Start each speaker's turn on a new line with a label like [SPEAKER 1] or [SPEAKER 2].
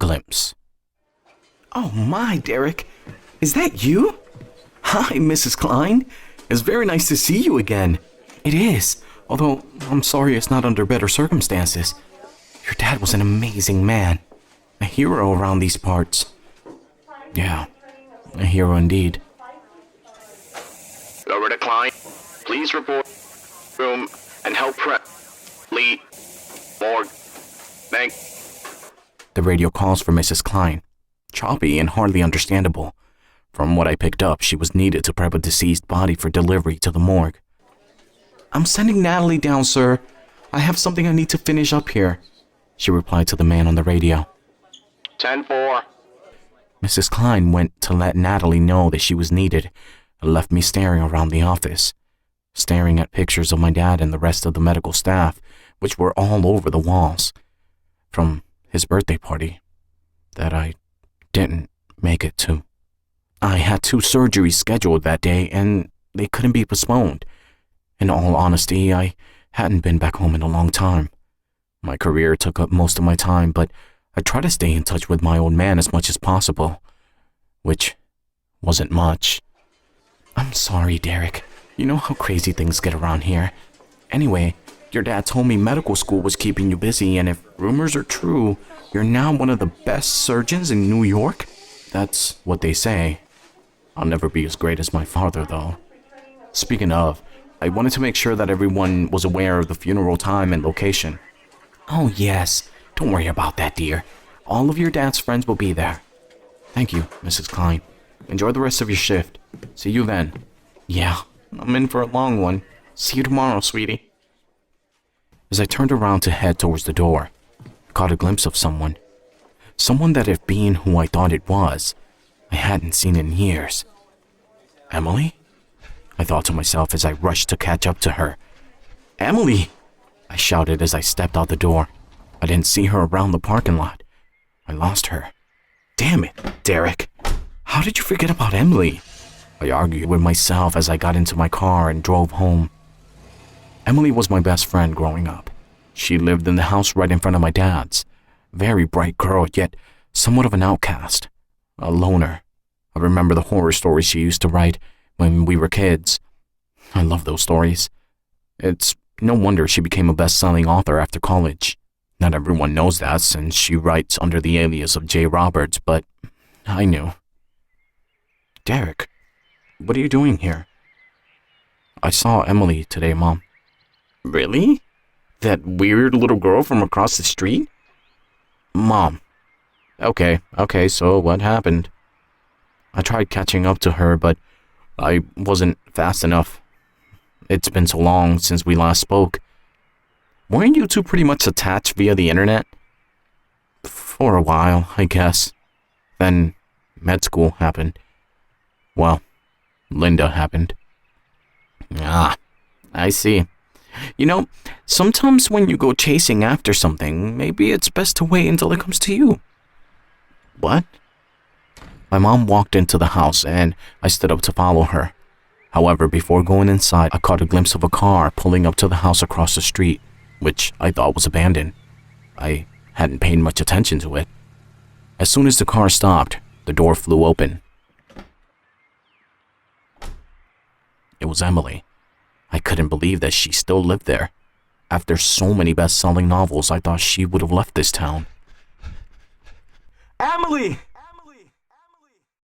[SPEAKER 1] glimpse. Oh my, Derek. Is that you? Hi, Mrs. Klein. It's very nice to see you again. It is, although I'm sorry it's not under better circumstances. Your dad was an amazing man. A hero around these parts. Yeah, a hero indeed.
[SPEAKER 2] Loretta Klein, please report room and help prep. Lee, morgue, thank.
[SPEAKER 1] The radio calls for Mrs. Klein. Choppy and hardly understandable. From what I picked up, she was needed to prep a deceased body for delivery to the morgue. I'm sending Natalie down, sir. I have something I need to finish up here, she replied to the man on the radio.
[SPEAKER 2] 10-4.
[SPEAKER 1] Mrs. Klein went to let Natalie know that she was needed and left me staring around the office, staring at pictures of my dad and the rest of the medical staff, which were all over the walls, from his birthday party that I didn't make it to. I had 2 surgeries scheduled that day and they couldn't be postponed. In all honesty, I hadn't been back home in a long time. My career took up most of my time, but I tried to stay in touch with my old man as much as possible, which wasn't much. I'm sorry, Derek. You know how crazy things get around here. Anyway, your dad told me medical school was keeping you busy, and if rumors are true, you're now one of the best surgeons in New York? That's what they say. I'll never be as great as my father, though. Speaking of, I wanted to make sure that everyone was aware of the funeral time and location. Oh, yes. Don't worry about that, dear. All of your dad's friends will be there. Thank you, Mrs. Klein. Enjoy the rest of your shift. See you then. Yeah, I'm in for a long one. See you tomorrow, sweetie. As I turned around to head towards the door, I caught a glimpse of someone. Someone that, if being who I thought it was, I hadn't seen in years. Emily? I thought to myself as I rushed to catch up to her. Emily! I shouted as I stepped out the door. I didn't see her around the parking lot. I lost her. Damn it, Derek. How did you forget about Emily? I argued with myself as I got into my car and drove home. Emily was my best friend growing up. She lived in the house right in front of my dad's. Very bright girl, yet somewhat of an outcast. A loner. I remember the horror stories she used to write when we were kids. I love those stories. It's no wonder she became a best-selling author after college. Not everyone knows that since she writes under the alias of J. Roberts, but I knew. Derek, what are you doing here? I saw Emily today, Mom. Really? That weird little girl from across the street? Mom. Okay, so what happened? I tried catching up to her, but I wasn't fast enough. It's been so long since we last spoke. Weren't you two pretty much attached via the internet? For a while, I guess. Then med school happened. Well, Linda happened. Ah, I see. You know, sometimes when you go chasing after something, maybe it's best to wait until it comes to you. What? My mom walked into the house and I stood up to follow her. However, before going inside, I caught a glimpse of a car pulling up to the house across the street, which I thought was abandoned. I hadn't paid much attention to it. As soon as the car stopped, the door flew open. It was Emily. I couldn't believe that she still lived there. After so many best-selling novels, I thought she would have left this town. Emily!